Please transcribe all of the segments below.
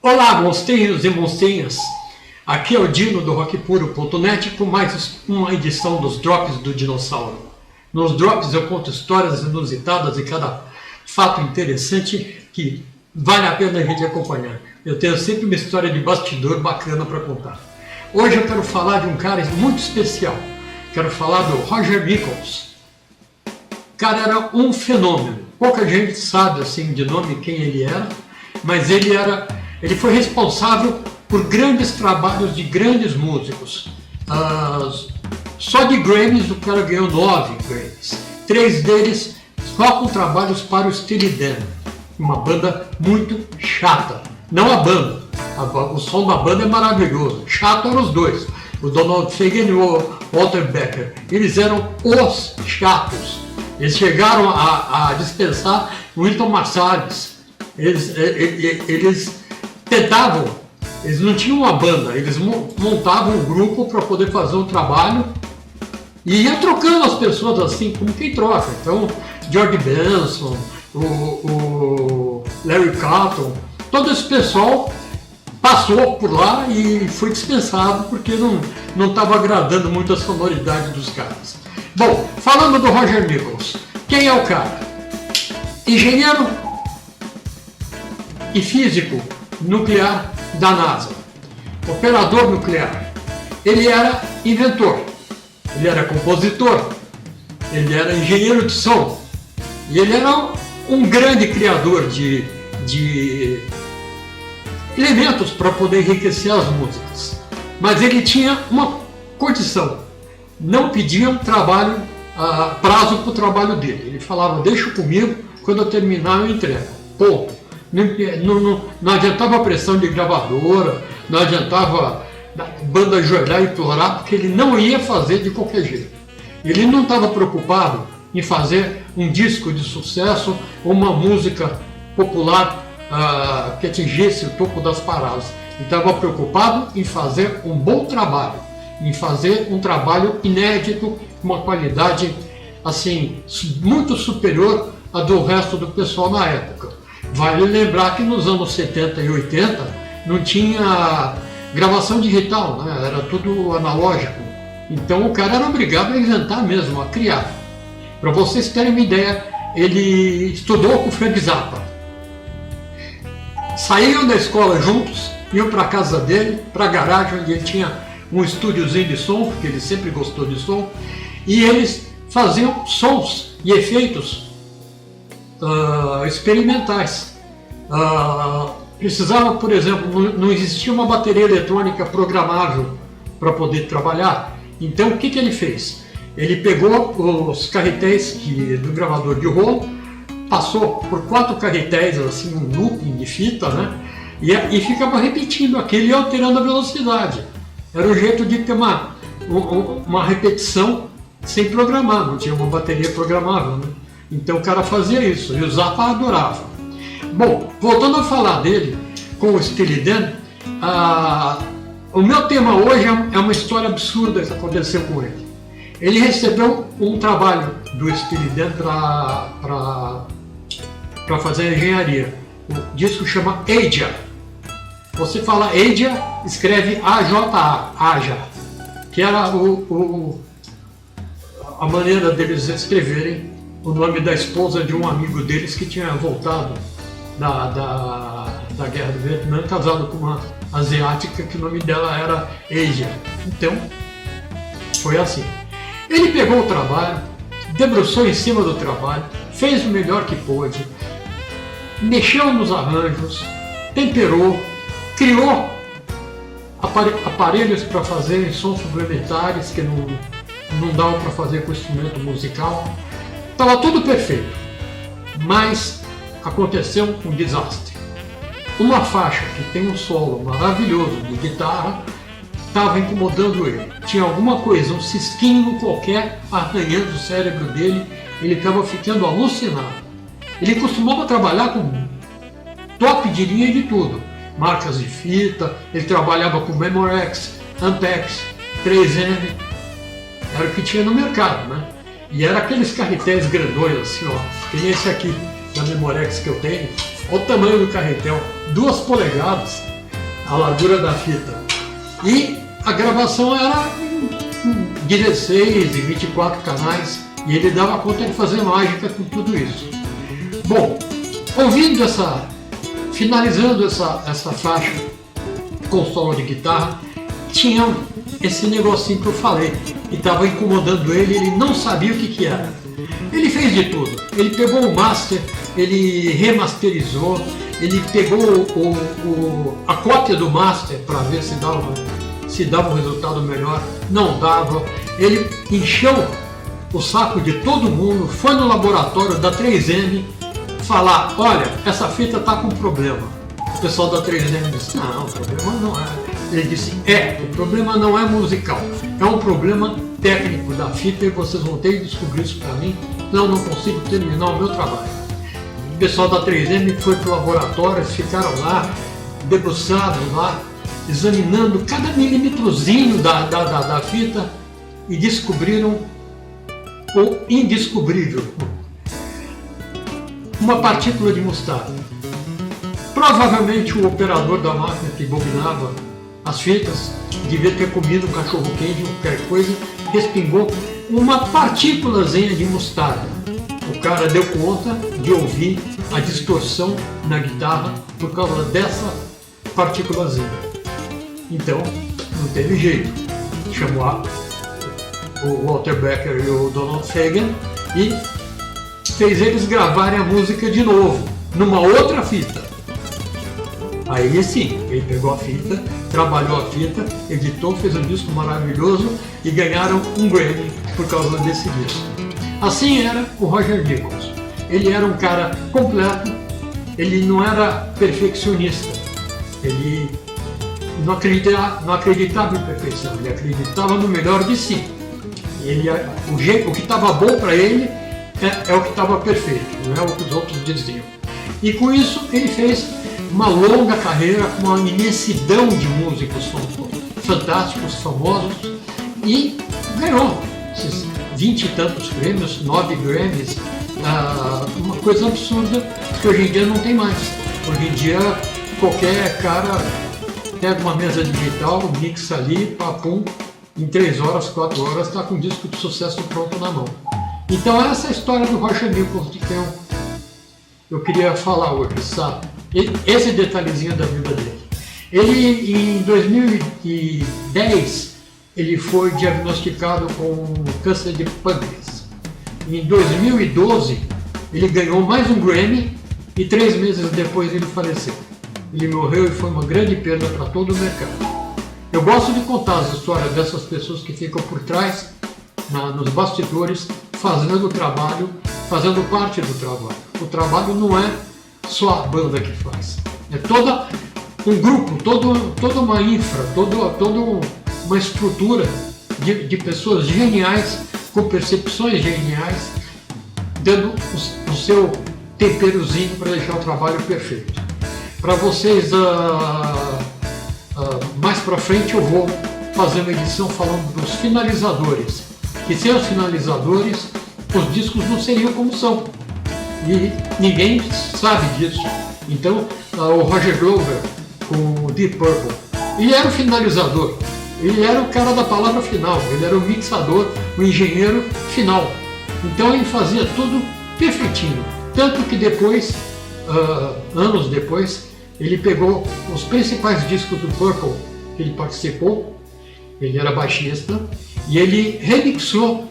Olá, monstrinhos e monstrinhas! Aqui é o Dino do rockpuro.net com mais uma edição dos Drops do Dinossauro. Nos Drops eu conto histórias inusitadas e cada fato interessante que vale a pena a gente acompanhar. Eu tenho sempre uma história de bastidor bacana para contar. Hoje eu quero falar de um cara muito especial. Quero falar do Roger Nichols. O cara era um fenômeno. Pouca gente sabe assim de nome quem ele era, mas ele foi responsável por grandes trabalhos de grandes músicos. Só de Grammys o cara ganhou 9 Grammys. 3 deles só com trabalhos para o Steely Dan, uma banda muito chata. Não a banda, o som da banda é maravilhoso. Chato eram os dois, o Donald Fagen e o Walter Becker. Eles eram os chatos. Eles chegaram a dispensar o Wynton Marsalis. Eles tentavam, eles não tinham uma banda, eles montavam um grupo para poder fazer um trabalho e ia trocando as pessoas assim, como quem troca. Então, George Benson, o Larry Carlton, todo esse pessoal passou por lá e foi dispensado porque não estava agradando muito a sonoridade dos caras. Bom, falando do Roger Nichols, quem é o cara? Engenheiro e físico nuclear da NASA, operador nuclear. Ele era inventor, ele era compositor, ele era engenheiro de som e ele era um grande criador de elementos para poder enriquecer as músicas. Mas ele tinha uma condição: não pediam prazo para o trabalho dele. Ele falava: deixa comigo, quando eu terminar eu entrego. Ponto. Não adiantava a pressão de gravadora, não adiantava a banda ajoelhar e implorar, porque ele não ia fazer de qualquer jeito. Ele não estava preocupado em fazer um disco de sucesso ou uma música popular que atingisse o topo das paradas. Ele estava preocupado em fazer um bom trabalho, em fazer um trabalho inédito, com uma qualidade assim muito superior à do resto do pessoal na época. Vale lembrar que nos anos 70 e 80 não tinha gravação digital, né? Era tudo analógico. Então o cara era obrigado a inventar mesmo, a criar. Para vocês terem uma ideia, ele estudou com o Frank Zappa. Saíram da escola juntos, iam para a casa dele, para a garagem onde ele tinha um estúdiozinho de som, porque ele sempre gostou de som, e eles faziam sons e efeitos experimentais. Precisava, por exemplo, não existia uma bateria eletrônica programável para poder trabalhar. Então o que ele fez? Ele pegou os carretéis do gravador de rolo, passou por 4 carretéis, assim, um looping de fita, né? E ficava repetindo aquilo e alterando a velocidade. Era um jeito de ter uma repetição sem programar, não tinha uma bateria programável, né? Então o cara fazia isso, e o Zappa adorava. Bom, voltando a falar dele, com o Steely Dan, o meu tema hoje é uma história absurda que aconteceu com ele. Ele recebeu um trabalho do Steely Dan para fazer engenharia. O disco chama Aja. Você fala Aja, escreve A-J-A, Aja, que era a maneira deles escreverem o nome da esposa de um amigo deles que tinha voltado da Guerra do Vietnã, casado com uma asiática que o nome dela era Aja. Então, foi assim. Ele pegou o trabalho, debruçou em cima do trabalho, fez o melhor que pôde, mexeu nos arranjos, temperou, criou aparelhos para fazer sons suplementares que não davam para fazer com instrumento musical. Estava tudo perfeito, mas aconteceu um desastre. Uma faixa que tem um solo maravilhoso de guitarra estava incomodando ele. Tinha alguma coisa, um cisquinho qualquer arranhando o cérebro dele, ele estava ficando alucinado. Ele costumava trabalhar com top de linha de tudo, marcas de fita, ele trabalhava com Memorex, Ampex, 3M, era o que tinha no mercado, né? E era aqueles carretéis grandões assim, ó, que nem esse aqui da Memorex que eu tenho. Olha o tamanho do carretel, 2 polegadas, a largura da fita. E a gravação era em 16 e 24 canais, e ele dava conta de fazer mágica com tudo isso. Bom, ouvindo finalizando essa faixa com solo de guitarra, tinha esse negocinho que eu falei, que estava incomodando ele não sabia o que era. Ele fez de tudo, ele pegou o master, ele remasterizou, ele pegou a cópia do master para ver se dava um resultado melhor, não dava, ele encheu o saco de todo mundo, foi no laboratório da 3M falar, olha, essa fita está com problema. O pessoal da 3M disse, não, o problema não é. Ele disse, o problema não é musical, é um problema técnico da fita e vocês vão ter que descobrir isso para mim, senão eu não consigo terminar o meu trabalho. O pessoal da 3M foi para o laboratório, ficaram lá, debruçados lá, examinando cada milímetrozinho da fita e descobriram o indescobrível, uma partícula de mostarda. Provavelmente o operador da máquina que bobinava as fitas devia ter comido um cachorro quente ou qualquer coisa, respingou uma partículazinha de mostarda. O cara deu conta de ouvir a distorção na guitarra por causa dessa partículazinha. Então, não teve jeito. Chamou o Walter Becker e o Donald Fagen e fez eles gravarem a música de novo, numa outra fita. Aí sim, ele pegou a fita, trabalhou a fita, editou, fez um disco maravilhoso e ganharam um Grammy por causa desse disco. Assim era o Roger Nichols. Ele era um cara completo, ele não era perfeccionista, ele não acreditava em perfeição, ele acreditava no melhor de si. O que estava bom para ele é o que estava perfeito, não é o que os outros diziam. E com isso ele fez uma longa carreira com uma imensidão de músicos fantásticos, famosos, e ganhou esses 20 e tantos prêmios, 9 Grammys, uma coisa absurda que hoje em dia não tem mais. Hoje em dia qualquer cara pega uma mesa digital, mixa ali, papum, em 3 horas, 4 horas está com um disco de sucesso pronto na mão. Então essa é a história do Roger Nichols, de quem eu queria falar hoje, sabe? Esse detalhezinho da vida dele. Ele, em 2010, ele foi diagnosticado com câncer de pâncreas. Em 2012, ele ganhou mais um Grammy e 3 meses depois ele faleceu. Ele morreu e foi uma grande perda para todo o mercado. Eu gosto de contar as histórias dessas pessoas que ficam por trás, nos bastidores, fazendo o trabalho, fazendo parte do trabalho. O trabalho não é só a banda que faz, é todo um grupo, toda uma infra, toda uma estrutura de pessoas geniais, com percepções geniais, dando o seu temperozinho para deixar o trabalho perfeito. Para vocês, mais para frente eu vou fazer uma edição falando dos finalizadores, que sem os finalizadores os discos não seriam como são. E ninguém sabe disso. Então, o Roger Glover com o Deep Purple, ele era o finalizador, ele era o cara da palavra final, ele era o mixador, o engenheiro final. Então ele fazia tudo perfeitinho. Tanto que depois, anos depois, ele pegou os principais discos do Purple que ele participou, ele era baixista, e ele remixou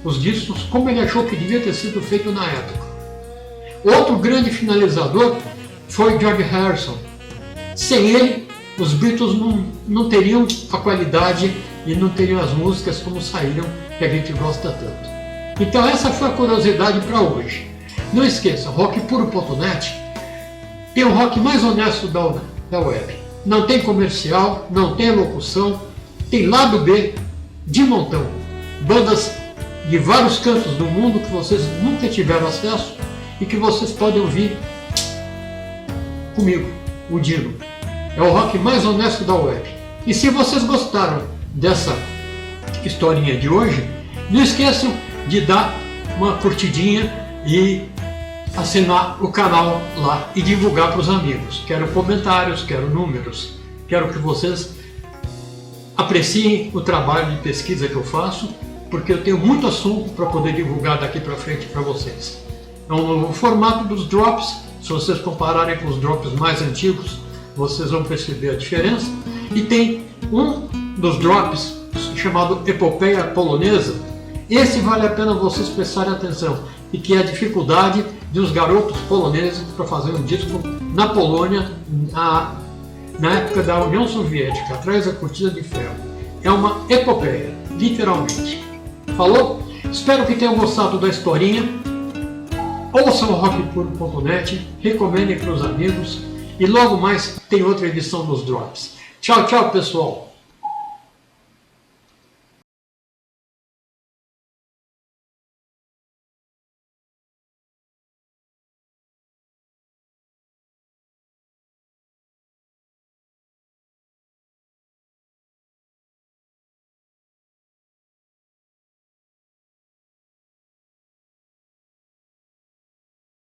os discos como ele achou que devia ter sido feito na época. Outro grande finalizador foi George Harrison. Sem ele, os Beatles não teriam a qualidade e não teriam as músicas como saíram, que a gente gosta tanto. Então essa foi a curiosidade para hoje. Não esqueça, rockpuro.net tem o rock mais honesto da web. Não tem comercial, não tem locução, tem lado B de montão. Bandas de vários cantos do mundo que vocês nunca tiveram acesso e que vocês podem ouvir comigo, o Dino. É o rock mais honesto da web. E se vocês gostaram dessa historinha de hoje, não esqueçam de dar uma curtidinha e assinar o canal lá e divulgar para os amigos. Quero comentários, quero números, Quero que vocês apreciem o trabalho de pesquisa que eu faço, porque eu tenho muito assunto para poder divulgar daqui para frente para vocês. Então, o formato dos drops, se vocês compararem com os drops mais antigos, vocês vão perceber a diferença. E tem um dos drops chamado Epopeia Polonesa. Esse vale a pena vocês prestarem atenção, e que é a dificuldade de os garotos poloneses para fazer um disco na Polônia na época da União Soviética, atrás da cortina de ferro. É uma epopeia, literalmente. Falou? Espero que tenham gostado da historinha. Ouçam o rockpuro.net, recomendem para os amigos e logo mais tem outra edição dos Drops. Tchau, tchau, pessoal!